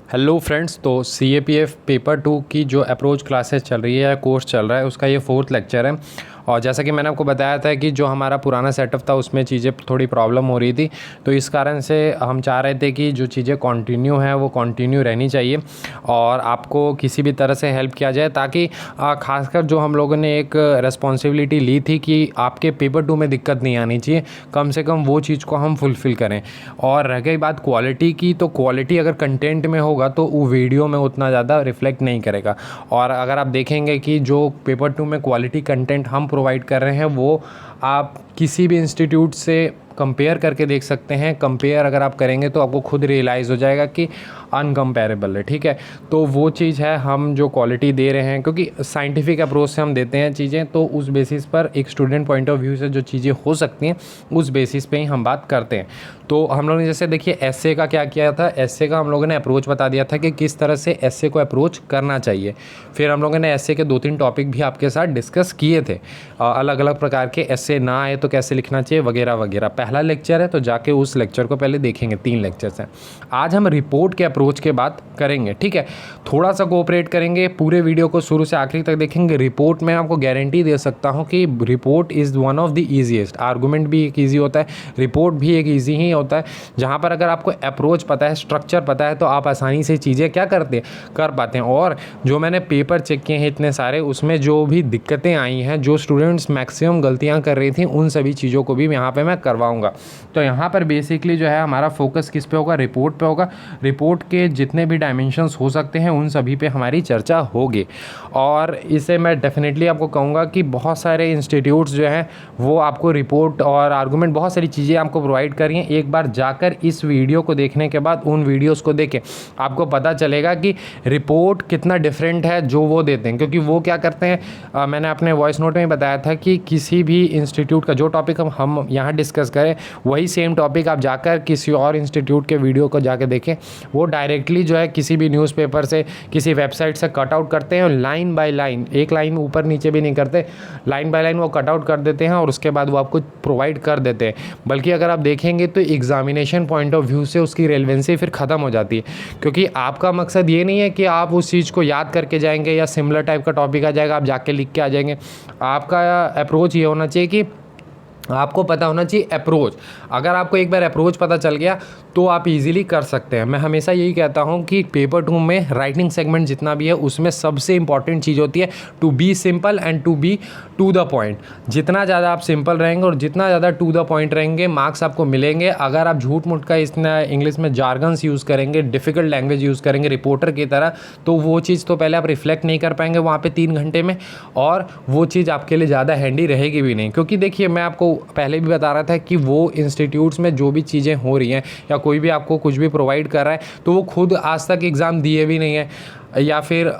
Hello friends, तो CAPF paper 2 की जो अप्रोच क्लासेस चल रही है या कोर्स चल रहा है उसका ये 4th लेक्चर है। और जैसा कि मैंने आपको बताया था कि जो हमारा पुराना सेटअप था उसमें चीज़ें थोड़ी प्रॉब्लम हो रही थी, तो इस कारण से हम चाह रहे थे कि जो चीज़ें कंटिन्यू हैं वो कंटिन्यू रहनी चाहिए और आपको किसी भी तरह से हेल्प किया जाए, ताकि खासकर जो हम लोगों ने एक रिस्पॉन्सिबिलिटी ली थी कि आपके पेपर 2 में दिक्कत नहीं आनी चाहिए, कम से कम वो चीज़ को हम फुलफ़िल करें। और रह गई बात क्वालिटी की, तो क्वालिटी अगर कंटेंट में होगा तो वो वीडियो में उतना ज़्यादा रिफ्लेक्ट नहीं करेगा। और अगर आप देखेंगे कि जो पेपर 2 में क्वालिटी कंटेंट हम प्रोवाइड कर रहे हैं वो आप किसी भी इंस्टीट्यूट से कंपेयर करके देख सकते हैं। कंपेयर अगर आप करेंगे तो आपको खुद रियलाइज़ हो जाएगा कि अनकम्पेरेबल है, ठीक है। तो वो चीज़ है, हम जो क्वालिटी दे रहे हैं क्योंकि साइंटिफिक अप्रोच से हम देते हैं चीज़ें, तो उस बेसिस पर एक स्टूडेंट पॉइंट ऑफ व्यू से जो चीज़ें हो सकती हैं उस बेसिस पे ही हम बात करते हैं। तो हम लोगों ने जैसे देखिए एस्से का क्या किया था, एस्से का हम लोगों ने अप्रोच बता दिया था कि किस तरह से एस्से को अप्रोच करना चाहिए। फिर हम लोगों ने एस्से के 2-3 टॉपिक भी आपके साथ डिस्कस किए थे, अलग अलग प्रकार के एस्से ना आए तो कैसे लिखना चाहिए वगैरह वगैरह। पहला लेक्चर है तो जाके उस लेक्चर को पहले देखेंगे, 3 लेक्चर्स हैं। आज हम रिपोर्ट के अप्रोच के बात करेंगे, ठीक है। थोड़ा सा कोऑपरेट करेंगे, पूरे वीडियो को शुरू से आखिरी तक देखेंगे। रिपोर्ट में आपको गारंटी दे सकता हूँ कि report is one of the easiest. Argument भी एक ईजी होता है, रिपोर्ट भी एक ईजी ही होता है, जहाँ पर अगर आपको अप्रोच पता है, स्ट्रक्चर पता है, तो आप आसानी से चीज़ें क्या कर पाते हैं। और जो मैंने पेपर चेक किए हैं इतने सारे, उसमें जो भी दिक्कतें आई हैं, जो स्टूडेंट्स मैक्सिमम गलतियाँ कर रही थी, उन सभी चीज़ों को भी यहाँ पे मैं करवाऊँगा। तो यहाँ पर बेसिकली जो है हमारा फोकस किस पे होगा, रिपोर्ट पे होगा। रिपोर्ट के जितने भी डायमेंशंस हो सकते हैं उन सभी पे हमारी चर्चा होगी। और इसे मैं डेफिनेटली आपको कहूँगा कि बहुत सारे इंस्टीट्यूट्स जो हैं वो आपको रिपोर्ट और आर्गूमेंट बहुत सारी चीज़ें आपको प्रोवाइड कर रही हैं। एक बार जाकर इस वीडियो को देखने के बाद उन वीडियोस को देखें, आपको पता चलेगा कि रिपोर्ट कितना डिफरेंट है जो वो देते हैं। क्योंकि वो क्या करते हैं, मैंने अपने वॉइस नोट में बताया था कि किसी भी इंस्टीट्यूट का जो टॉपिक हम यहाँ डिस्कस करें वही सेम टॉपिक आप जाकर किसी और इंस्टीट्यूट के वीडियो को जाकर देखें, वो डायरेक्टली जो है किसी भी न्यूज़पेपर से, किसी वेबसाइट से कट आउट करते हैं, लाइन बाय लाइन, एक लाइन ऊपर नीचे भी नहीं करते, लाइन बाय लाइन वो कट आउट कर देते हैं और उसके बाद वो आपको प्रोवाइड कर देते हैं। बल्कि अगर आप देखेंगे तो एग्जामिनेशन पॉइंट ऑफ व्यू से उसकी रेलेवेंसी फिर ख़त्म हो जाती है, क्योंकि आपका मकसद ये नहीं है कि आप उस चीज़ को याद करके जाएंगे या सिमिलर टाइप का टॉपिक आ जाएगा आप जाके लिख के आ जाएंगे। आपका अप्रोच ये होना चाहिए कि आपको पता होना चाहिए अप्रोच। अगर आपको एक बार अप्रोच पता चल गया तो आप इजीली कर सकते हैं। मैं हमेशा यही कहता हूं कि पेपर 2 में राइटिंग सेगमेंट जितना भी है उसमें सबसे इंपॉर्टेंट चीज़ होती है to be simple and to be to the point. जितना ज़्यादा आप सिंपल रहेंगे और जितना ज़्यादा टू द पॉइंट रहेंगे, मार्क्स आपको मिलेंगे। अगर आप झूठ मूठ का इतना इंग्लिश में जार्गन्स यूज़ करेंगे, डिफ़िकल्ट लैंग्वेज यूज़ करेंगे रिपोर्टर की तरह, तो वो चीज़ तो पहले आप रिफ्लेक्ट नहीं कर पाएंगे वहाँ पर 3 घंटे में, और वो चीज़ आपके लिए ज़्यादा हैंडी रहेगी भी नहीं। क्योंकि देखिए, मैं आपको पहले भी बता रहा था कि वो इंस्टीट्यूट्स में जो भी चीज़ें हो रही हैं या कोई भी आपको कुछ भी प्रोवाइड कर रहा है, तो वो खुद आज तक एग्ज़ाम दिए भी नहीं है, या फिर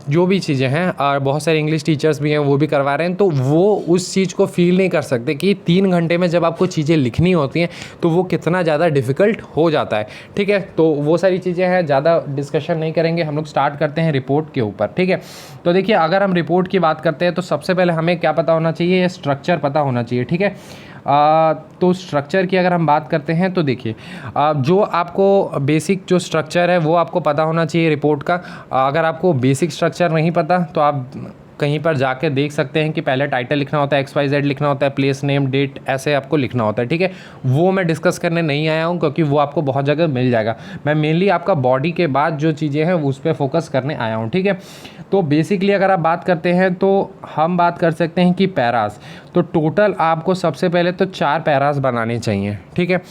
जो भी चीज़ें हैं, बहुत सारे इंग्लिश टीचर्स भी हैं वो भी करवा रहे हैं, तो वो उस चीज़ को फील नहीं कर सकते कि 3 घंटे में जब आपको चीज़ें लिखनी होती हैं तो वो कितना ज़्यादा डिफ़िकल्ट हो जाता है, ठीक है। तो वो सारी चीज़ें हैं, ज़्यादा डिस्कशन नहीं करेंगे, हम लोग स्टार्ट करते हैं रिपोर्ट के ऊपर, ठीक है। तो देखिए, अगर हम रिपोर्ट की बात करते हैं तो सबसे पहले हमें क्या पता होना चाहिए, स्ट्रक्चर पता होना चाहिए, ठीक है। तो स्ट्रक्चर की अगर हम बात करते हैं तो देखिए, जो आपको बेसिक जो स्ट्रक्चर है वो आपको पता होना चाहिए रिपोर्ट का। अगर आपको बेसिक स्ट्रक्चर नहीं पता तो आप कहीं पर जाके देख सकते हैं कि पहले टाइटल लिखना होता है, XYZ लिखना होता है, प्लेस नेम डेट ऐसे आपको लिखना होता है, ठीक है। वो मैं डिस्कस करने नहीं आया हूँ क्योंकि वो आपको बहुत जगह मिल जाएगा। मैं मेनली आपका बॉडी के बाद जो चीज़ें हैं उस पर फोकस करने आया हूँ, ठीक है। तो बेसिकली अगर आप बात करते हैं तो हम बात कर सकते हैं कि पैरास, तो टोटल आपको सबसे पहले तो 4 पैरास बनाने चाहिए, ठीक है।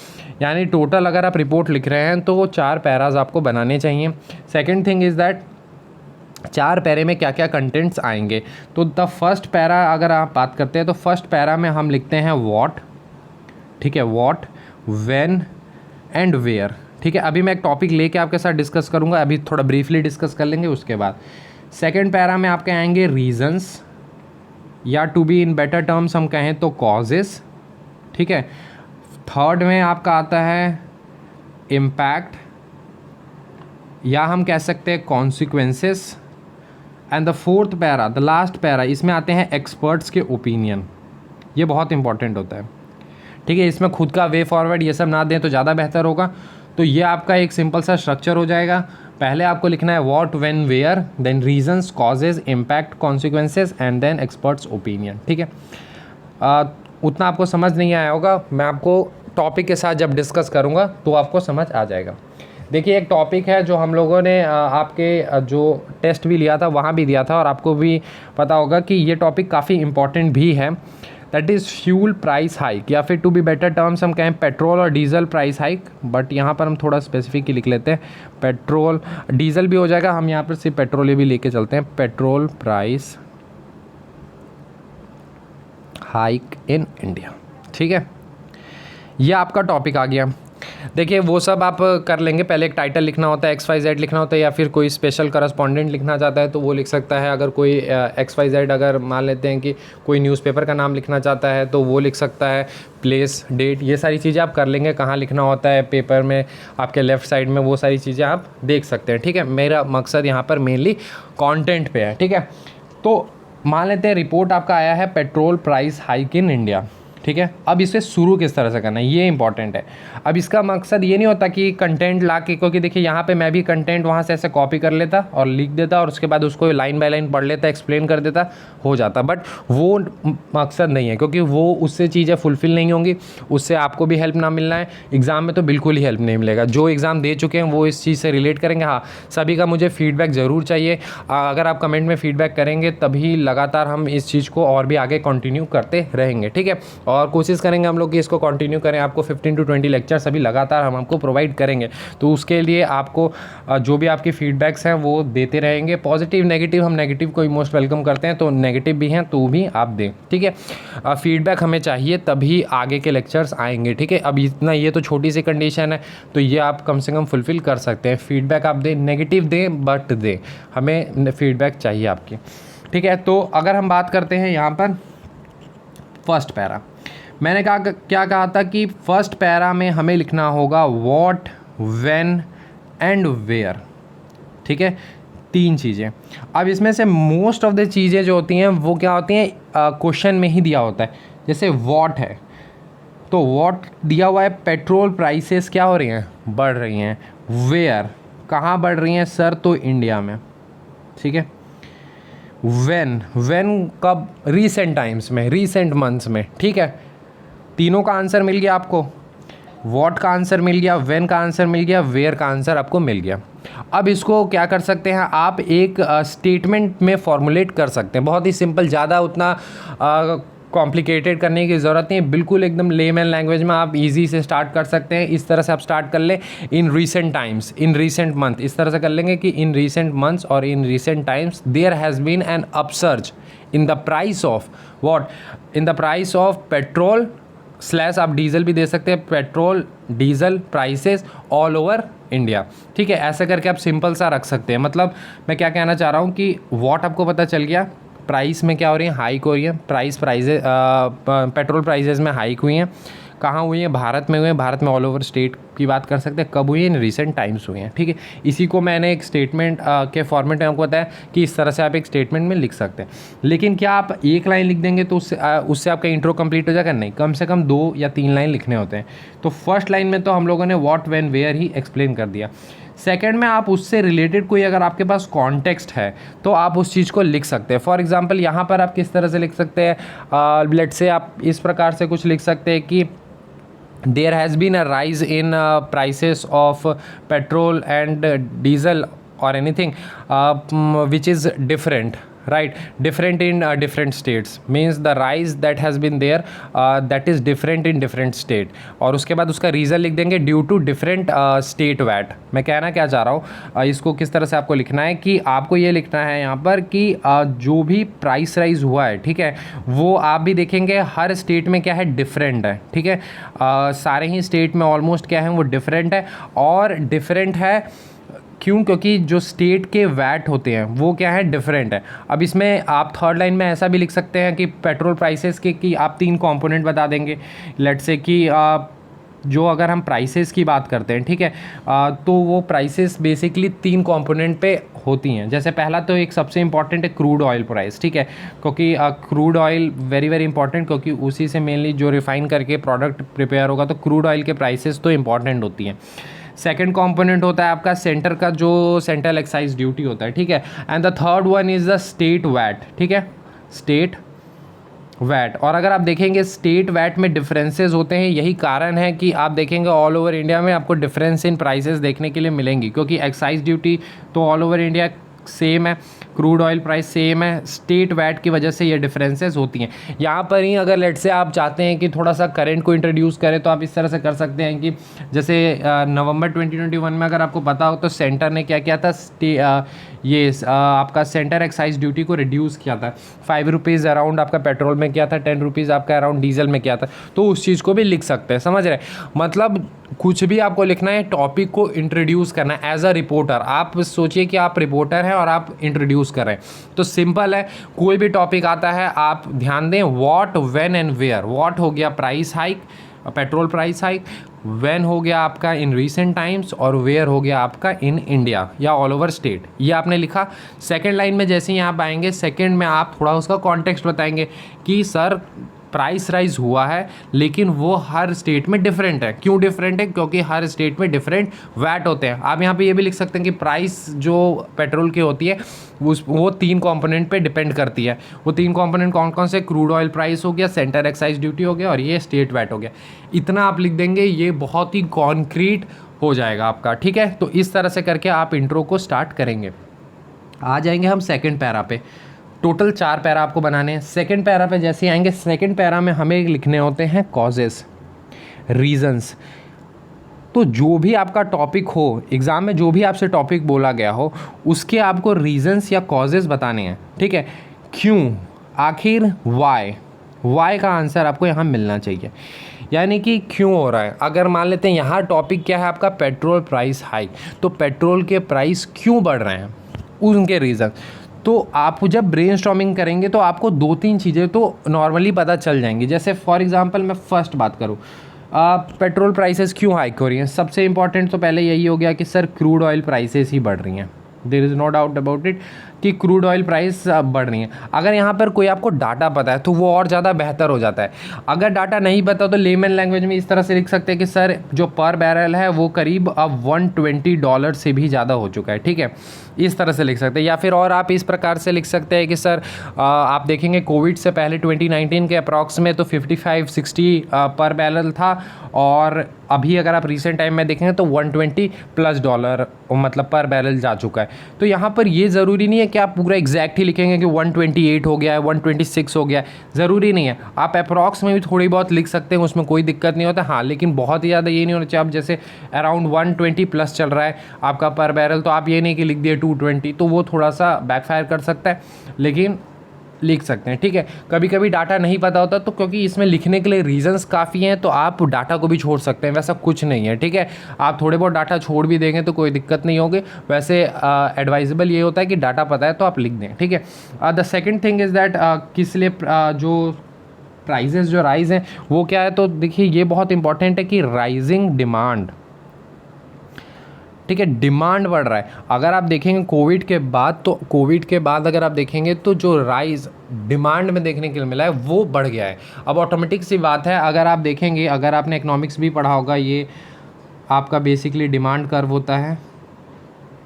यानी टोटल अगर आप रिपोर्ट लिख रहे हैं तो वो 4 पैरास आपको बनाने चाहिए। सेकेंड थिंग इज़ दैट 4 पैरे में क्या क्या कंटेंट्स आएंगे। तो द फर्स्ट पैरा अगर आप बात करते हैं तो फर्स्ट पैरा में हम लिखते हैं व्हाट, ठीक है, व्हाट, व्हेन एंड वेयर, ठीक है। अभी मैं एक टॉपिक लेके आपके साथ डिस्कस करूँगा, अभी थोड़ा ब्रीफली डिस्कस कर लेंगे उसके बाद। सेकेंड पैरा में आपके आएंगे रीजंस, या to be in better terms हम कहें तो कॉजेस, ठीक है। थर्ड में आपका आता है इम्पैक्ट, या हम कह सकते हैं consequences. And the fourth para, the last para, इसमें आते हैं एक्सपर्ट्स के ओपिनियन। ये बहुत इंपॉर्टेंट होता है, ठीक है। इसमें खुद का वे फॉरवर्ड ये सब ना दें तो ज़्यादा बेहतर होगा। तो ये आपका एक सिंपल सा स्ट्रक्चर हो जाएगा। पहले आपको लिखना है what, when, where, then reasons, causes, impact, consequences and then experts opinion. ठीक है, उतना आपको समझ नहीं आया होगा, मैं आपको टॉपिक के साथ जब डिस्कस करूँगा तो आपको समझ आ जाएगा। देखिए एक टॉपिक है जो हम लोगों ने आपके जो टेस्ट भी लिया था वहाँ भी दिया था, और आपको भी पता होगा कि ये टॉपिक काफ़ी इंपॉर्टेंट भी है, that is fuel price hike, या फिर टू बी बेटर टर्म्स हम कहें पेट्रोल और डीजल प्राइस हाइक, बट यहाँ पर हम थोड़ा स्पेसिफिक ही लिख लेते हैं, पेट्रोल, डीजल भी हो जाएगा, हम यहाँ पर सिर्फ पेट्रोल भी लेके चलते हैं, petrol price hike in India. ठीक है, ये आपका टॉपिक आ गया। देखिए वो सब आप कर लेंगे, पहले एक टाइटल लिखना होता है, XYZ लिखना होता है, या फिर कोई स्पेशल करस्पॉन्डेंट लिखना चाहता है तो वो लिख सकता है। अगर कोई XYZ, अगर मान लेते हैं कि कोई न्यूज़पेपर का नाम लिखना चाहता है तो वो लिख सकता है, प्लेस, डेट, ये सारी चीज़ें आप कर लेंगे, कहाँ लिखना होता है पेपर में, आपके लेफ़्ट साइड में, वो सारी चीज़ें आप देख सकते हैं। ठीक है, मेरा मकसद यहाँ पर मेनली कॉन्टेंट पे है। ठीक है, तो मान लेते हैं रिपोर्ट आपका आया है petrol price hike in India. ठीक है, अब इसे शुरू किस तरह से करना है ये इंपॉर्टेंट है। अब इसका मकसद ये नहीं होता कि कंटेंट ला के, क्योंकि देखिए यहाँ पे मैं भी कंटेंट वहाँ से ऐसे कॉपी कर लेता और लिख देता और उसके बाद उसको लाइन बाय लाइन पढ़ लेता, एक्सप्लेन कर देता, हो जाता, बट वो मकसद नहीं है, क्योंकि वो उससे चीज़ें फुलफ़िल नहीं होंगी, उससे आपको भी हेल्प ना मिलना है, एग्ज़ाम में तो बिल्कुल ही हेल्प नहीं मिलेगा। जो एग्ज़ाम दे चुके हैं वो इस चीज़ से रिलेट करेंगे। हाँ, सभी का मुझे फीडबैक ज़रूर चाहिए, अगर आप कमेंट में फीडबैक करेंगे तभी लगातार हम इस चीज़ को और भी आगे कंटिन्यू करते रहेंगे। ठीक है, और कोशिश करेंगे हम लोग कि इसको कंटिन्यू करें, आपको 15 to 20 लेक्चर्स अभी लगातार हम आपको प्रोवाइड करेंगे, तो उसके लिए आपको जो भी आपकी फीडबैक्स हैं वो देते रहेंगे, पॉजिटिव नेगेटिव, हम नेगेटिव को ही मोस्ट वेलकम करते हैं, तो नेगेटिव भी हैं तो भी आप दें। ठीक है, फीडबैक हमें चाहिए तभी आगे के लेक्चर्स आएंगे। ठीक है, अब इतना, ये तो छोटी सी कंडीशन है, तो ये आप कम से कम फुलफ़िल कर सकते हैं। फीडबैक आप दें, नेगेटिव दें बट दें, हमें फीडबैक चाहिए आपकी। ठीक है, तो अगर हम बात करते हैं यहाँ पर फर्स्ट पैरा, मैंने क्या कहा था कि फर्स्ट पैरा में हमें लिखना होगा व्हाट, व्हेन एंड वेयर। ठीक है, तीन चीज़ें। अब इसमें से मोस्ट ऑफ द चीज़ें जो होती हैं वो क्या होती हैं, क्वेश्चन में ही दिया होता है। जैसे व्हाट है तो व्हाट दिया हुआ है, पेट्रोल प्राइसेस क्या हो रही हैं, बढ़ रही हैं। वेयर, कहाँ बढ़ रही हैं सर, तो इंडिया में। ठीक है, व्हेन कब, रीसेंट टाइम्स में, रीसेंट मंथ्स में। ठीक है, तीनों का आंसर मिल गया आपको, व्हाट का आंसर मिल गया, व्हेन का आंसर मिल गया, वेयर का आंसर आपको मिल गया। अब इसको क्या कर सकते हैं आप, एक स्टेटमेंट में फॉर्मुलेट कर सकते हैं, बहुत ही सिंपल, ज़्यादा उतना कॉम्प्लिकेटेड करने की ज़रूरत नहीं है, बिल्कुल एकदम लेमैन लैंग्वेज में आप इजी से स्टार्ट कर सकते हैं। इस तरह से आप स्टार्ट कर लें, इन recent times, in recent month, इस तरह से कर लेंगे कि इन रीसेंट मंथ्स और in recent times there has been an upsurge in the price of what, in the price of petrol slash आप डीजल भी दे सकते हैं, petrol diesel prices all over India. ठीक है, ऐसा करके आप सिंपल सा रख सकते हैं। मतलब मैं क्या कहना चाह रहा हूँ कि व्हाट आपको पता चल गया, प्राइस में क्या हो रही है, हाइक हो रही है, प्राइजेज पेट्रोल प्राइजेज में हाइक हुई हैं, कहाँ हुई है, भारत में हुए हैं, भारत में ऑल ओवर स्टेट की बात कर सकते हैं, कब हुई है, इन रिसेंट टाइम्स हुई हैं। ठीक है, इसी को मैंने एक स्टेटमेंट के फॉर्मेट में आपको बताया कि इस तरह से आप एक स्टेटमेंट में लिख सकते हैं। लेकिन क्या आप एक लाइन लिख देंगे तो उससे आपका इंट्रो कंप्लीट हो जाएगा, नहीं, कम से कम 2 या 3 लाइन लिखने होते हैं। तो फर्स्ट लाइन में तो हम लोगों ने व्हाट, व्हेन, वेयर ही एक्सप्लेन कर दिया। सेकंड में आप उससे रिलेटेड कोई अगर आपके पास कॉन्टेक्स्ट है तो आप उस चीज़ को लिख सकते हैं। फॉर एग्जांपल यहाँ पर आप किस तरह से लिख सकते हैं, लेट्स से आप इस प्रकार से कुछ लिख सकते हैं कि there has been a rise in prices of petrol and diesel or anything which is different, right, different in different states, means the rise that has been there that is different in different state, और उसके बाद उसका reason लिख देंगे due to different state VAT. मैं कहना क्या चाह रहा हूँ, इसको किस तरह से आपको लिखना है कि आपको ये लिखना है यहाँ पर कि जो भी प्राइस राइज हुआ है, ठीक है, वो आप भी देखेंगे हर स्टेट में क्या है, डिफरेंट है। ठीक है, सारे ही स्टेट में ऑलमोस्ट क्या है, वो डिफरेंट है, और डिफरेंट है क्यों, क्योंकि जो स्टेट के वैट होते हैं वो क्या है, डिफरेंट है। अब इसमें आप थर्ड लाइन में ऐसा भी लिख सकते हैं कि पेट्रोल प्राइसेस के कि आप 3 कंपोनेंट बता देंगे। लेट्स से कि जो अगर हम प्राइसेस की बात करते हैं, ठीक है, तो वो प्राइसेस बेसिकली 3 कंपोनेंट पे होती हैं। जैसे पहला तो एक सबसे इंपॉर्टेंट है क्रूड ऑयल प्राइस, ठीक है, क्योंकि crude oil very very important, क्योंकि उसी से मेनली जो रिफाइन करके प्रोडक्ट प्रिपेयर होगा, तो क्रूड ऑयल के प्राइसेस तो इंपॉर्टेंट होती हैं। सेकंड कंपोनेंट होता है आपका सेंटर का जो सेंट्रल एक्साइज ड्यूटी होता है, ठीक है। And the third one is the state VAT, ठीक है, स्टेट वैट। और अगर आप देखेंगे स्टेट वैट में डिफरेंसेस होते हैं, यही कारण है कि आप देखेंगे ऑल ओवर इंडिया में आपको डिफरेंस इन प्राइसेस देखने के लिए मिलेंगी, क्योंकि एक्साइज ड्यूटी तो ऑल ओवर इंडिया सेम है, क्रूड ऑयल प्राइस सेम है, स्टेट वैट की वजह से ये डिफरेंसेस होती हैं। यहाँ पर ही अगर लेट से आप चाहते हैं कि थोड़ा सा करंट को इंट्रोड्यूस करें तो आप इस तरह से कर सकते हैं कि जैसे नवंबर 2021 में अगर आपको पता हो तो सेंटर ने क्या किया था, आपका सेंटर एक्साइज ड्यूटी को रिड्यूस किया था, 5 रुपीज़ अराउंड आपका पेट्रोल में किया था, 10 रुपीज़ आपका अराउंड डीजल में किया था। तो उस चीज़ को भी लिख सकते हैं, समझ रहे हैं। मतलब कुछ भी आपको लिखना है, टॉपिक को इंट्रोड्यूस करना है एज अ रिपोर्टर। आप सोचिए कि आप रिपोर्टर हैं और आप इंट्रोड्यूस कर रहे हैं, तो सिंपल है, कोई भी टॉपिक आता है आप ध्यान दें, what, when and where. What हो गया price hike, petrol price hike, when हो गया आपका इन रीसेंट टाइम्स, और वेयर हो गया आपका इन इंडिया या ऑल ओवर स्टेट। ये आपने लिखा। सेकंड लाइन में जैसे ही आप आएंगे, सेकंड में आप थोड़ा उसका कॉन्टेक्स्ट बताएंगे कि सर प्राइस राइज हुआ है लेकिन वो हर स्टेट में डिफरेंट है। क्यों डिफरेंट है? क्योंकि हर स्टेट में डिफरेंट वैट होते हैं। आप यहाँ पे ये भी लिख सकते हैं कि प्राइस जो पेट्रोल की होती है वो 3 कंपोनेंट पे डिपेंड करती है। वो 3 कंपोनेंट कौन कौन से? क्रूड ऑयल प्राइस हो गया, सेंटर एक्साइज ड्यूटी हो गया और ये स्टेट वैट हो गया। इतना आप लिख देंगे, ये बहुत ही कॉन्क्रीट हो जाएगा आपका, ठीक है। तो इस तरह से करके आप इंट्रो को स्टार्ट करेंगे। आ जाएंगे हम सेकेंड पैरा पे। टोटल 4 पैरा आपको बनाने हैं। सेकंड पैरा पे जैसे आएंगे, सेकंड पैरा में हमें लिखने होते हैं कॉजेस, रीजंस। तो जो भी आपका टॉपिक हो, एग्ज़ाम में जो भी आपसे टॉपिक बोला गया हो, उसके आपको रीजंस या कॉजेस बताने हैं, ठीक है। क्यों, आखिर, वाई का आंसर आपको यहाँ मिलना चाहिए, यानी कि क्यों हो रहा है। अगर मान लेते हैं यहाँ टॉपिक क्या है आपका, पेट्रोल प्राइस हाइक, तो पेट्रोल के प्राइस क्यों बढ़ रहे हैं, उनके रीज़न। तो आप जब ब्रेनस्टॉर्मिंग करेंगे तो आपको 2-3 चीज़ें तो नॉर्मली पता चल जाएंगी। जैसे फॉर एग्जांपल मैं फर्स्ट बात करूँ, पेट्रोल प्राइसेस क्यों हाइक हो रही हैं। सबसे इंपॉर्टेंट तो पहले यही हो गया कि सर क्रूड ऑयल प्राइसेस ही बढ़ रही हैं। There is no doubt about it कि क्रूड ऑयल प्राइस बढ़ रही है। अगर यहाँ पर कोई आपको डाटा पता है तो वो और ज़्यादा बेहतर हो जाता है। अगर डाटा नहीं पता तो लेमन लैंग्वेज में इस तरह से लिख सकते हैं कि सर जो पर बैरल है वो करीब अब $120 से भी ज़्यादा हो चुका है, ठीक है। इस तरह से लिख सकते हैं। या फिर और आप इस प्रकार से लिख सकते हैं कि सर आप देखेंगे कोविड से पहले 2019 के अप्रॉक्स में तो 55-60 पर बैरल था, और अभी अगर आप रिसेंट टाइम में देखेंगे तो $120+ मतलब पर बैरल जा चुका है। तो यहाँ पर ये ज़रूरी नहीं है कि आप पूरा एग्जैक्ट ही लिखेंगे कि 128 हो गया है, 126 हो गया है, ज़रूरी नहीं है। आप अप्रॉक्स में भी थोड़ी बहुत लिख सकते हैं, उसमें कोई दिक्कत नहीं होता। हाँ, लेकिन बहुत ही ज़्यादा ये नहीं होना चाहिए। आप जैसे अराउंड 120+ चल रहा है आपका पर बैरल, तो आप ये नहीं कि लिख दिए 220, तो वो थोड़ा सा बैकफायर कर सकता है, लेकिन लिख सकते हैं, ठीक है। कभी कभी डाटा नहीं पता होता तो क्योंकि इसमें लिखने के लिए रीजंस काफ़ी हैं, तो आप डाटा को भी छोड़ सकते हैं, वैसा कुछ नहीं है, ठीक है। आप थोड़े बहुत डाटा छोड़ भी देंगे तो कोई दिक्कत नहीं होगी। वैसे एडवाइजेबल ये होता है कि डाटा पता है तो आप लिख दें, ठीक है। The second thing is that किस लिए जो प्राइजेस जो राइज हैं वो क्या है, तो देखिए ये बहुत इंपॉर्टेंट है कि राइजिंग डिमांड, ठीक है, डिमांड बढ़ रहा है। अगर आप देखेंगे कोविड के बाद अगर आप देखेंगे तो जो राइज डिमांड में देखने के लिए मिला है वो बढ़ गया है। अब ऑटोमेटिक सी बात है, अगर आप देखेंगे, अगर आपने इकोनॉमिक्स भी पढ़ा होगा, ये आपका बेसिकली डिमांड कर्व होता है,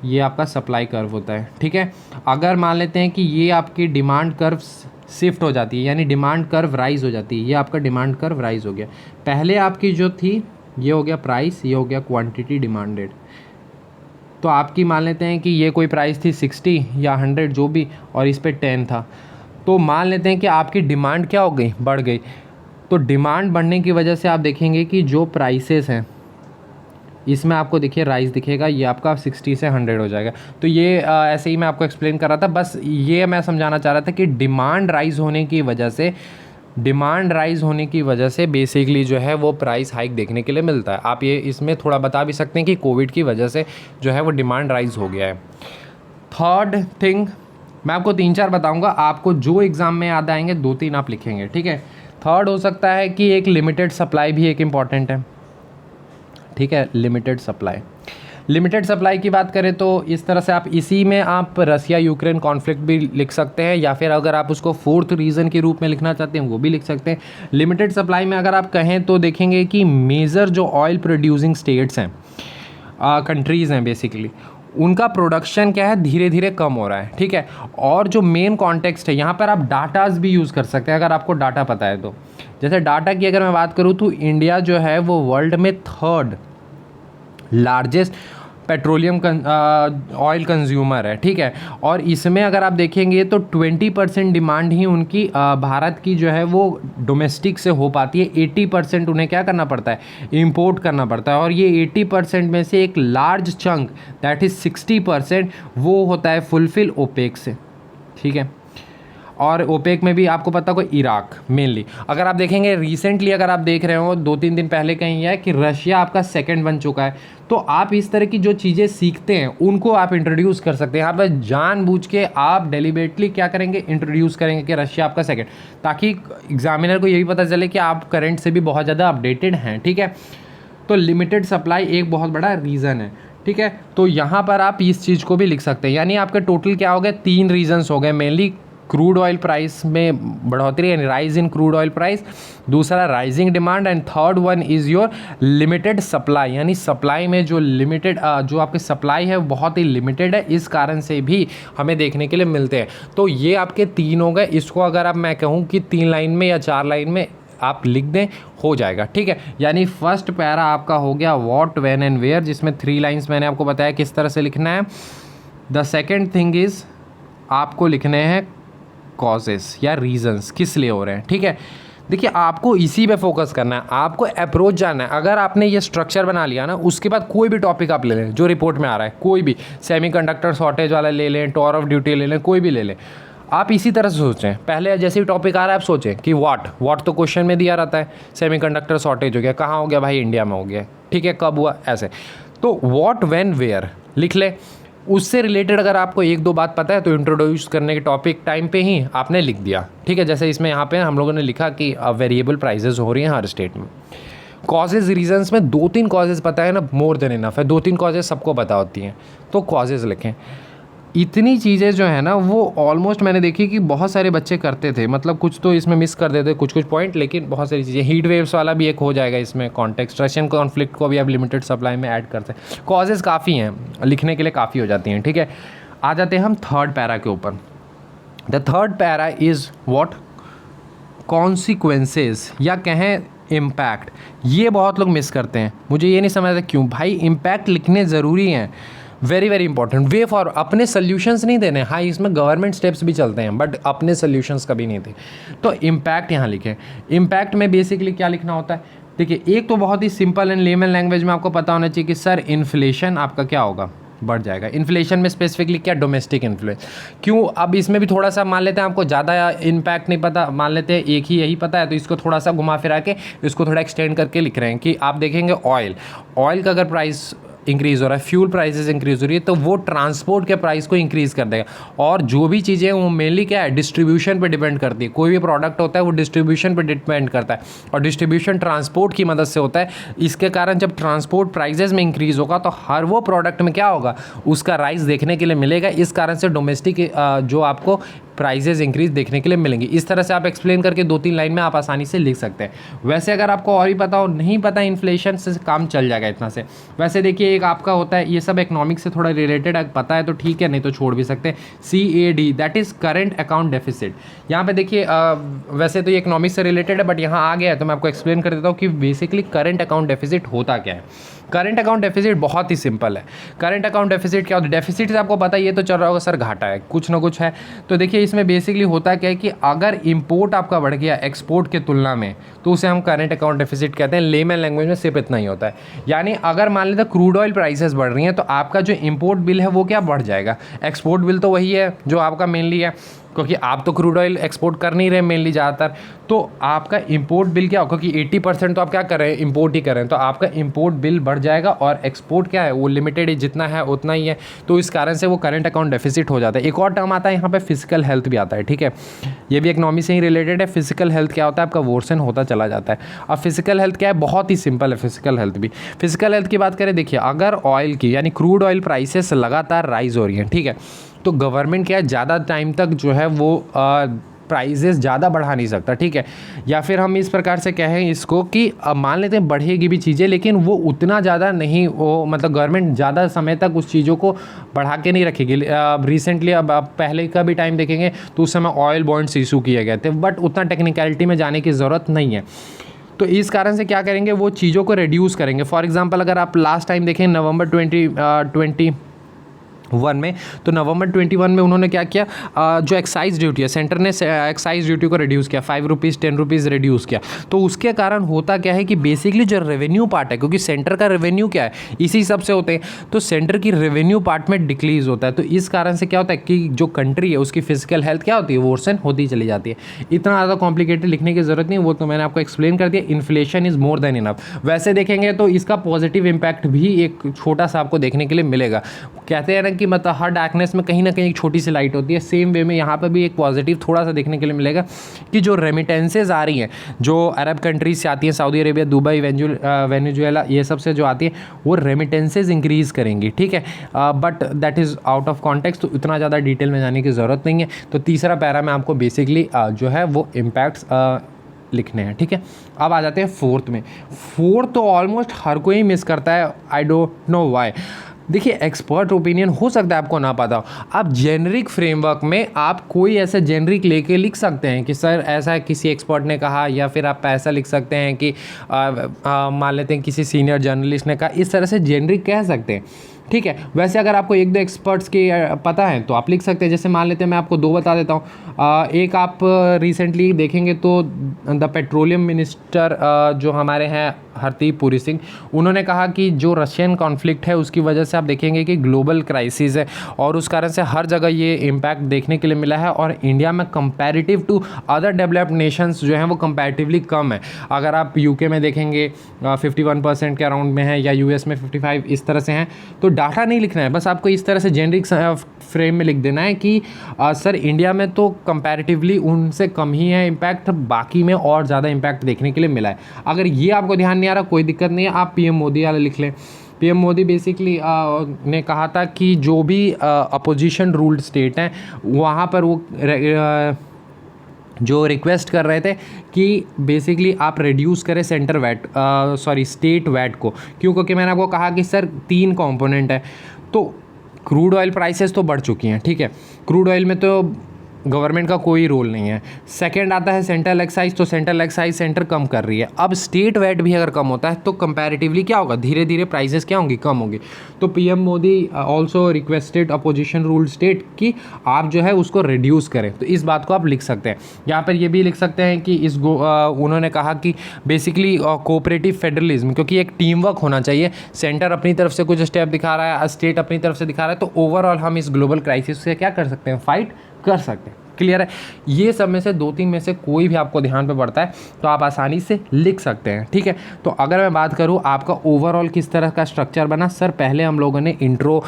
ये आपका सप्लाई कर्व होता है, ठीक है। अगर मान लेते हैं कि ये आपकी डिमांड कर्व शिफ्ट हो जाती है, यानी डिमांड कर्व राइज हो जाती है, ये आपका डिमांड कर्व राइज हो गया। पहले आपकी जो थी ये हो गया प्राइस, ये हो गया क्वांटिटी डिमांडेड। तो आपकी मान लेते हैं कि ये कोई प्राइस थी 60 या 100 जो भी, और इस पे 10 था, तो मान लेते हैं कि आपकी डिमांड क्या हो गई, बढ़ गई। तो डिमांड बढ़ने की वजह से आप देखेंगे कि जो प्राइसेस हैं इसमें आपको देखिए राइज दिखेगा, ये आपका 60 से 100 हो जाएगा। तो ये ऐसे ही मैं आपको एक्सप्लेन कर रहा था, बस ये मैं समझाना चाह रहा था कि डिमांड राइज होने की वजह से बेसिकली जो है वो प्राइस हाइक देखने के लिए मिलता है। आप ये इसमें थोड़ा बता भी सकते हैं कि कोविड की वजह से जो है वो डिमांड राइज हो गया है। थर्ड थिंग मैं आपको 3-4 बताऊंगा, आपको जो एग्ज़ाम में याद आएंगे 2-3 आप लिखेंगे, ठीक है। थर्ड हो सकता है कि एक लिमिटेड सप्लाई भी एक इम्पॉर्टेंट है, ठीक है। लिमिटेड सप्लाई की बात करें तो इस तरह से आप इसी में आप रसिया यूक्रेन कॉन्फ्लिक्ट भी लिख सकते हैं, या फिर अगर आप उसको फोर्थ रीज़न के रूप में लिखना चाहते हैं वो भी लिख सकते हैं। लिमिटेड सप्लाई में अगर आप कहें तो देखेंगे कि मेजर जो ऑयल प्रोड्यूसिंग स्टेट्स हैं, कंट्रीज़ हैं बेसिकली, उनका प्रोडक्शन क्या है धीरे धीरे कम हो रहा है, ठीक है। और जो मेन कॉन्टेक्स्ट है यहाँ पर आप डाटाज भी यूज़ कर सकते हैं अगर आपको डाटा पता है तो। जैसे डाटा की अगर मैं बात करूँ तो इंडिया जो है वो वर्ल्ड में 3rd largest petroleum oil consumer है, ठीक है। और इसमें अगर आप देखेंगे तो 20% डिमांड ही उनकी भारत की जो है वो डोमेस्टिक से हो पाती है। 80% उन्हें क्या करना पड़ता है, इंपोर्ट करना पड़ता है। और ये 80% में से एक लार्ज चंक दैट इज़ 60% वो होता है फुलफिल ओपेक से, ठीक है। और ओपेक में भी आपको पता होगा इराक मेनली। अगर आप देखेंगे रिसेंटली, अगर आप देख रहे हो 2-3 दिन पहले कहीं है कि रशिया आपका 2nd बन चुका है। तो आप इस तरह की जो चीज़ें सीखते हैं उनको आप इंट्रोड्यूस कर सकते हैं। यहाँ पर जानबूझ के आप डेलिबरेटली क्या करेंगे, इंट्रोड्यूस करेंगे कि रशिया आपका 2nd, ताकि एग्जामिनर को ये भी पता चले कि आप करंट से भी बहुत ज़्यादा अपडेटेड हैं, ठीक है। तो लिमिटेड सप्लाई एक बहुत बड़ा रीज़न है, ठीक है। तो यहाँ पर आप इस चीज़ को भी लिख सकते हैं। यानी आपके टोटल क्या हो गए, 3 रीजन्स हो गए मेनली। क्रूड ऑयल प्राइस में बढ़ोतरी यानी rise in crude oil price, दूसरा rising demand, and third one is your limited supply. यानी सप्लाई में जो लिमिटेड जो आपकी सप्लाई है बहुत ही लिमिटेड है, इस कारण से भी हमें देखने के लिए मिलते हैं। तो ये आपके 3 हो गए। इसको अगर आप मैं कहूँ कि 3 लाइन में या 4 लाइन में आप लिख दें हो जाएगा, ठीक है। यानी फर्स्ट पैरा आपका हो गया व्हाट, व्हेन एंड वेयर, जिसमें 3 लाइन्स मैंने आपको बताया किस तरह से लिखना है। द सेकेंड थिंग इज़ आपको लिखने हैं कॉजेस या रीजंस, किस लिए हो रहे हैं, ठीक है। देखिए आपको इसी पे फोकस करना है, आपको अप्रोच जानना है। अगर आपने ये स्ट्रक्चर बना लिया ना, उसके बाद कोई भी टॉपिक आप ले लें जो रिपोर्ट में आ रहा है, कोई भी सेमीकंडक्टर शॉर्टेज वाला ले लें, टॉर ऑफ ड्यूटी ले लें, कोई भी ले लें, आप इसी तरह से सोचें। पहले जैसे ही टॉपिक आ रहा है आप सोचें कि व्हाट तो क्वेश्चन में दिया रहता है, सेमीकंडक्टर शॉर्टेज हो गया, कहाँ हो गया भाई, इंडिया में हो गया, ठीक है, कब हुआ, ऐसे। तो व्हाट, व्हेन, वेयर लिख ले। उससे रिलेटेड अगर आपको 1-2 बात पता है तो इंट्रोड्यूस करने के टॉपिक टाइम पे ही आपने लिख दिया, ठीक है। जैसे इसमें यहाँ पे हम लोगों ने लिखा कि वेरिएबल प्राइसेस हो रही हैं हर स्टेट में। कॉजेज़ रीजंस में 2-3 कॉजेज़ पता है ना, मोर देन इनफ है। 2-3 कॉजेज़ सबको पता होती हैं, तो कॉजेज़ लिखें। इतनी चीज़ें जो है ना वो ऑलमोस्ट मैंने देखी कि बहुत सारे बच्चे करते थे, मतलब कुछ तो इसमें मिस कर देते कुछ पॉइंट, लेकिन बहुत सारी चीज़ें। हीट वेव्स वाला भी एक हो जाएगा इसमें, कॉन्टेक्स्ट, रशियन कॉन्फ्लिक्ट को भी आप लिमिटेड सप्लाई में ऐड करते हैं। कॉजेज़ काफ़ी हैं, लिखने के लिए काफ़ी हो जाती हैं, ठीक है। आ जाते हैं हम थर्ड पैरा के ऊपर। The third para is what, consequences या कहें इम्पैक्ट। ये बहुत लोग मिस करते हैं, मुझे ये नहीं समझ आता क्यों। भाई इम्पैक्ट लिखने ज़रूरी हैं, very very important. Way for अपने सोल्यूशंस नहीं देने, हाँ इसमें गवर्नमेंट स्टेप्स भी चलते हैं बट अपने सोल्यूशंस कभी नहीं थे। तो इम्पैक्ट यहाँ लिखें। इम्पैक्ट में बेसिकली क्या लिखना होता है, देखिए एक तो बहुत ही सिंपल एंड लेमन लैंग्वेज में आपको पता होना चाहिए कि सर इन्फ्लेशन आपका क्या होगा, बढ़ जाएगा। इन्फ्लेशन में स्पेसिफिकली क्या, डोमेस्टिक इन्फ्लेशन। क्यों, अब इसमें भी थोड़ा सा मान लेते हैं आपको ज़्यादा इम्पैक्ट नहीं पता, मान लेते हैं एक ही यही पता है, तो इसको थोड़ा सा घुमा फिरा के इसको थोड़ा एक्सटेंड करके लिख रहे हैं कि आप देखेंगे ऑयल का अगर प्राइस इंक्रीज़ हो रहा है, फ्यूल प्राइसेस इंक्रीज़ हो रही है, तो वो ट्रांसपोर्ट के प्राइस को इंक्रीज़ कर देगा। और जो भी चीज़ें वो मेनली क्या है, डिस्ट्रीब्यूशन पे डिपेंड करती है। कोई भी प्रोडक्ट होता है वो डिस्ट्रीब्यूशन पे डिपेंड करता है, और डिस्ट्रीब्यूशन ट्रांसपोर्ट की मदद से होता है। इसके कारण जब ट्रांसपोर्ट प्राइजेस में इंक्रीज़ होगा तो हर वो प्रोडक्ट में क्या होगा, उसका राइस देखने के लिए मिलेगा। इस कारण से डोमेस्टिक जो आपको प्राइजेज इंक्रीज देखने के लिए मिलेंगी। इस तरह से आप एक्सप्लेन करके 2-3 लाइन में आप आसानी से लिख सकते हैं। वैसे अगर आपको और भी पता हो, नहीं पता इन्फ्लेशन से काम चल जाएगा इतना से। वैसे देखिए एक आपका होता है, ये सब इकोनॉमिक्स से थोड़ा रिलेटेड पता है तो ठीक है, नहीं तो छोड़ भी सकते हैं। CAD that is current account deficit. यहाँ पे देखिए वैसे तो ये इकोनॉमिक्स से रिलेटेड है बट यहाँ आ गया है तो मैं आपको एक्सप्लेन कर देता हूँ कि बेसिकली करेंट अकाउंट डेफिसिट होता क्या है। करंट अकाउंट डेफिसिट बहुत ही सिंपल है। करंट अकाउंट डेफिसिट क्या होता है, डेफिसिट से आपको पता है ये तो चल रहा होगा सर घाटा है, कुछ ना कुछ है। तो देखिए इसमें बेसिकली होता क्या है कि अगर इंपोर्ट आपका बढ़ गया एक्सपोर्ट के तुलना में तो उसे हम करंट अकाउंट डेफिसिट कहते हैं। लेमन लैंग्वेज में सिर्फ इतना ही होता है। यानी अगर मान लेते क्रूड ऑयल प्राइसेस बढ़ रही हैं तो आपका जो इंपोर्ट बिल है वो क्या बढ़ जाएगा, एक्सपोर्ट बिल तो वही है जो आपका मेनली है, क्योंकि आप तो क्रूड ऑयल एक्सपोर्ट कर नहीं रहे मेनली ज़्यादातर, तो आपका इंपोर्ट बिल क्या होगा, क्योंकि 80% तो आप क्या कर रहे हैं, इंपोर्ट ही कर रहे हैं, तो आपका इंपोर्ट बिल बढ़ जाएगा। और एक्सपोर्ट क्या है, वो लिमिटेड है, जितना है उतना ही है, तो इस कारण से वो करंट अकाउंट डेफिसिट हो जाता है। एक और टर्म आता है यहाँ पे फिजिकल हेल्थ भी आता है, ठीक है, ये भी इकोनॉमी से ही रिलेटेड है। फिजिकल हेल्थ क्या होता है, आपका वर्सन होता चला जाता है। अब फिजिकल हेल्थ क्या है, बहुत ही सिंपल है फिजिकल हेल्थ भी। फिजिकल हेल्थ की बात करें, देखिए अगर ऑयल की यानी क्रूड ऑयल प्राइसेस लगातार राइज हो रही हैं, ठीक है, तो गवर्नमेंट क्या है ज़्यादा टाइम तक जो है वो प्राइजेस ज़्यादा बढ़ा नहीं सकता, ठीक है। या फिर हम इस प्रकार से कहें इसको कि अब मान लेते हैं बढ़ेगी भी चीज़ें, लेकिन वो उतना ज़्यादा नहीं, वो मतलब गवर्नमेंट ज़्यादा समय तक उस चीज़ों को बढ़ा के नहीं रखेगी। रिसेंटली अब आप पहले का भी टाइम देखेंगे तो उस समय ऑयल बॉन्ड्स इशू किए गए थे, बट उतना टेक्निकलिटी में जाने की ज़रूरत नहीं है। तो इस कारण से क्या करेंगे, वो चीज़ों को रिड्यूस करेंगे। फॉर एग्जांपल अगर आप लास्ट टाइम देखें नवंबर 2021 में, तो नवंबर 21 में उन्होंने क्या किया, जो एक्साइज ड्यूटी है, सेंटर ने एक्साइज ड्यूटी को रिड्यूस किया, 5 रुपीज़ 10 रुपीज़ रिड्यूस किया। तो उसके कारण होता क्या है कि बेसिकली जो रेवेन्यू पार्ट है, क्योंकि सेंटर का रेवेन्यू क्या है, इसी सब से होते हैं, तो सेंटर की रेवेन्यू पार्ट में डिक्रीज होता है। तो इस कारण से क्या होता है कि जो कंट्री है उसकी फिजिकल हेल्थ क्या होती है, वर्सन होती चली जाती है। इतना ज़्यादा कॉम्प्लिकेटेड लिखने की ज़रूरत नहीं, वो तो मैंने आपको एक्सप्लेन कर दिया। Inflation is more than enough. वैसे देखेंगे तो इसका पॉजिटिव इम्पैक्ट भी एक छोटा सा आपको देखने के लिए मिलेगा। कहते हैं ना कि मतलब हर डार्कनेस में कहीं ना कहीं एक छोटी सी लाइट होती है, सेम वे में यहाँ पर भी एक पॉजिटिव थोड़ा सा देखने के लिए मिलेगा कि जो रेमिटेंसेज आ रही हैं, जो अरब कंट्रीज से आती हैं, सऊदी अरेबिया, दुबई, वेनेजुएला, ये सब से जो आती है, वो रेमिटेंसेज इंक्रीज़ करेंगी, ठीक है। But that is out of context, तो इतना ज़्यादा डिटेल में जाने की ज़रूरत नहीं है। तो तीसरा पैरा में आपको बेसिकली जो है वो इम्पैक्ट्स लिखने हैं, ठीक है। अब आ जाते हैं फोर्थ में। फोर्थ तो ऑलमोस्ट हर कोई मिस करता है, आई डोंट नो व्हाई। देखिए, एक्सपर्ट ओपिनियन हो सकता है आपको ना पता हो, आप जेनरिक फ्रेमवर्क में आप कोई ऐसा जेनरिक लेके लिख सकते हैं कि सर ऐसा किसी एक्सपर्ट ने कहा, या फिर आप ऐसा लिख सकते हैं कि मान लेते हैं किसी सीनियर जर्नलिस्ट ने कहा, इस तरह से जेनरिक कह सकते हैं, ठीक है। वैसे अगर आपको एक दो एक्सपर्ट्स के पता है तो आप लिख सकते हैं। जैसे मान लेते हैं, मैं आपको दो बता देता हूँ। एक आप रिसेंटली देखेंगे तो द पेट्रोलियम मिनिस्टर जो हमारे हैं हरदीप पुरी सिंह, उन्होंने कहा कि जो रशियन कॉन्फ्लिक्ट है उसकी वजह से आप देखेंगे कि ग्लोबल क्राइसिस है, और उस कारण से हर जगह ये इम्पैक्ट देखने के लिए मिला है। और इंडिया में comparative to other developed nations जो हैं वो कंपैरेटिवली कम है। अगर आप यूके में देखेंगे 51% के अराउंड में है, या यूएस में 55, इस तरह से हैं। तो डाटा नहीं लिखना है, बस आपको इस तरह से जेनरिक फ्रेम में लिख देना है कि सर इंडिया में तो कंपैरेटिवली उनसे कम ही है इम्पैक्ट, बाकी में और ज़्यादा इम्पैक्ट देखने के लिए मिला है। अगर ये आपको ध्यान नहीं आ रहा, कोई दिक्कत नहीं है, आप पीएम मोदी वाला लिख लें। पीएम मोदी बेसिकली ने कहा था कि जो भी अपोजिशन रूल्ड स्टेट हैं वहाँ पर वो जो रिक्वेस्ट कर रहे थे कि बेसिकली आप रिड्यूस करें सेंटर वैट स्टेट वैट को। क्यों? क्योंकि मैंने आपको कहा कि सर 3 कंपोनेंट है। तो क्रूड ऑयल प्राइसेस तो बढ़ चुकी हैं, ठीक है, क्रूड ऑयल में तो गवर्नमेंट का कोई रोल नहीं है। सेकंड आता है सेंट्रल एक्साइज, तो सेंट्रल एक्साइज सेंटर कम कर रही है। अब स्टेट वैट भी अगर कम होता है तो कंपैरेटिवली क्या होगा, धीरे धीरे प्राइसेस क्या होंगी, कम होंगी। तो PM Modi also requested opposition rule state कि आप जो है उसको रिड्यूस करें। तो इस बात को आप लिख सकते हैं। यहाँ पर ये भी लिख सकते हैं कि उन्होंने कहा कि बेसिकली कोऑपरेटिव फेडरलिज्म, क्योंकि एक टीम वर्क होना चाहिए। सेंटर अपनी तरफ से कुछ स्टेप दिखा रहा है, स्टेट अपनी तरफ से दिखा रहा है, तो ओवरऑल हम इस ग्लोबल क्राइसिस से क्या कर सकते हैं, फाइट कर सकते हैं। क्लियर है? ये सब में से 2-3 में से कोई भी आपको ध्यान पे पड़ता है तो आप आसानी से लिख सकते हैं, ठीक है। तो अगर मैं बात करूँ आपका ओवरऑल किस तरह का स्ट्रक्चर बना, सर पहले हम लोगों ने इंट्रो,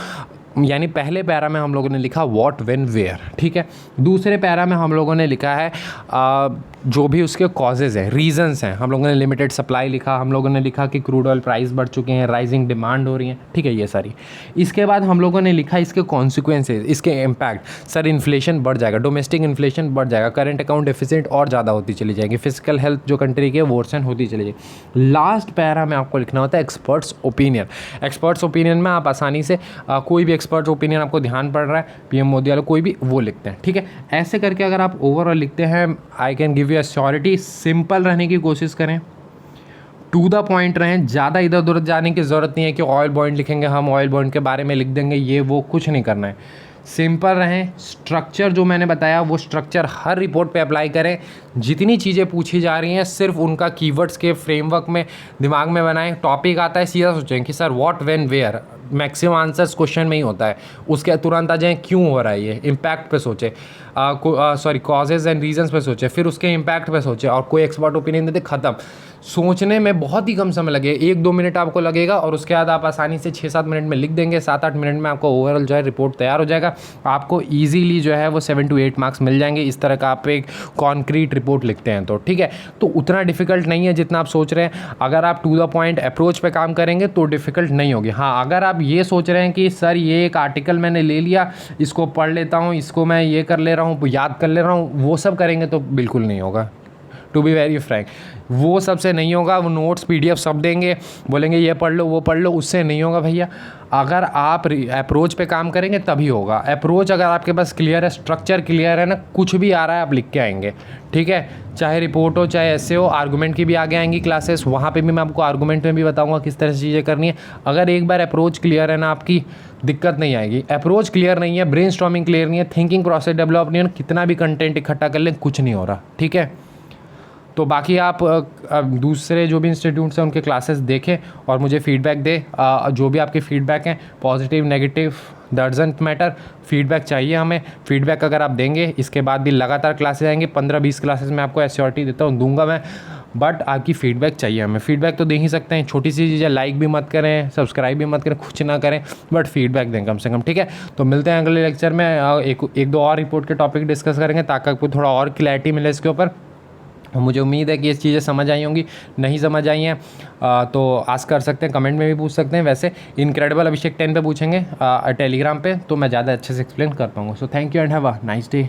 यानी पहले पैरा में हम लोगों ने लिखा व्हाट व्हेन वेयर, ठीक है। दूसरे पैरा में हम लोगों ने लिखा है जो भी उसके कॉजेज़ हैं, रीजंस हैं। हम लोगों ने लिमिटेड सप्लाई लिखा, हम लोगों ने लिखा कि क्रूड ऑयल प्राइस बढ़ चुके हैं, राइजिंग डिमांड हो रही है, ठीक है, ये सारी। इसके बाद हम लोगों ने लिखा इसके कॉन्सिक्वेंसेज, इसके इम्पैक्ट। सर इन्फ्लेशन बढ़ जाएगा, डोमेस्टिक इन्फ्लेशन बढ़ जाएगा, करंट अकाउंट डेफिसिट और ज़्यादा होती चली जाएगी, फिजिकल हेल्थ जो कंट्री की है वर्सन होती चली जाएगी। लास्ट पैरा में आपको लिखना होता है एक्सपर्ट्स ओपिनियन। एक्सपर्ट्स ओपिनियन में आप आसानी से कोई भी एक्सपर्ट ओपिनियन आपको ध्यान पड़ रहा है, पीएम मोदी वाला कोई भी, वो लिखते हैं, ठीक है। ऐसे करके अगर आप ओवरऑल लिखते हैं, I can give you surety, simple रहने की कोशिश करें, टू द पॉइंट रहें, ज़्यादा इधर उधर जाने की ज़रूरत नहीं है कि ऑयल बॉन्ड लिखेंगे हम, ऑयल बॉन्ड के बारे में लिख देंगे, ये वो कुछ नहीं करना है। सिंपल रहें, स्ट्रक्चर जो मैंने बताया वो स्ट्रक्चर हर रिपोर्ट पे अप्लाई करें। जितनी चीज़ें पूछी जा रही हैं सिर्फ उनका कीवर्ड्स के फ्रेमवर्क में दिमाग में बनाएं। टॉपिक आता है सीधा सोचें कि sir what when where, maximum answers question में ही होता है, उसके तुरंत आ जाएँ क्यों हो रहा है ये, इम्पैक्ट पे सोचें, कॉजेज़ एंड रीजंस पे सोचें, फिर उसके इम्पैक्ट पे सोचें, और कोई एक्सपर्ट ओपिनियन देते, ख़त्म। सोचने में बहुत ही कम समय लगे, 1-2 मिनट आपको लगेगा, और उसके बाद आप आसानी से 6-7 मिनट में लिख देंगे, 7-8 मिनट में आपको ओवरऑल जो है रिपोर्ट तैयार हो जाएगा। आपको ईजीली जो है वो 7 to 8 मार्क्स मिल जाएंगे। इस तरह का आप एक कॉन्क्रीट रिपोर्ट लिखते हैं तो, ठीक है। तो उतना डिफिकल्ट नहीं है जितना आप सोच रहे हैं। अगर आप टू द पॉइंट अप्रोच पे काम करेंगे तो डिफिकल्ट नहीं होगी। हाँ, अगर आप आप ये सोच रहे हैं कि सर ये एक आर्टिकल मैंने ले लिया, इसको पढ़ लेता हूँ, इसको मैं ये कर ले रहा हूँ, याद कर ले रहा हूँ, वो सब करेंगे तो बिल्कुल नहीं होगा। टू बी वेरी फ्रैंक, वो सबसे नहीं होगा। वो नोट्स PDF सब देंगे, बोलेंगे ये पढ़ लो वो पढ़ लो, उससे नहीं होगा भैया। अगर आप अप्रोच पे काम करेंगे तभी होगा। अप्रोच अगर आपके पास क्लियर है, स्ट्रक्चर क्लियर है ना, कुछ भी आ रहा है आप लिख के आएंगे, ठीक है। चाहे रिपोर्ट हो चाहे ऐसे हो, आर्गूमेंट की भी आगे आएंगी क्लासेस, वहाँ पे भी मैं आपको आर्गूमेंट में भी बताऊंगा किस तरह से चीज़ें करनी है। अगर एक बार अप्रोच क्लियर है ना, आपकी दिक्कत नहीं आएगी। अप्रोच क्लियर नहीं है, ब्रेनस्टॉर्मिंग क्लियर नहीं है, थिंकिंग प्रोसेस डेवलप नहीं है, कितना भी कंटेंट इकट्ठा कर लें कुछ नहीं हो रहा, ठीक है। तो बाकी आप दूसरे जो भी इंस्टीट्यूट्स हैं उनके क्लासेस देखें और मुझे फीडबैक दें। जो भी आपके फीडबैक हैं, positive negative doesn't matter, feedback चाहिए हमें। फीडबैक अगर आप देंगे, इसके बाद भी लगातार क्लासेस आएंगे, 15-20 क्लासेस मैं आपको एश्योरिटी देता हूँ, दूंगा मैं, बट आपकी फ़ीडबैक चाहिए हमें। फीडबैक तो दे ही सकते हैं, छोटी सी चीज़ है, लाइक भी मत करें, सब्सक्राइब भी मत करें, कुछ ना करें, बट फीडबैक दें कम से कम, ठीक है। तो मिलते हैं अगले लेक्चर में, एक दो और रिपोर्ट के टॉपिक डिस्कस करेंगे ताकि आपको थोड़ा और क्लैरिटी मिले इसके ऊपर। मुझे उम्मीद है कि ये चीज़ें समझ आई होंगी। नहीं समझ आई हैं तो आस्क कर सकते हैं, कमेंट में भी पूछ सकते हैं। वैसे इनक्रेडिबल अभिषेक 10 पे पूछेंगे टेलीग्राम पे, तो मैं ज़्यादा अच्छे से एक्सप्लेन कर पाऊँगा। So thank you and have a nice day.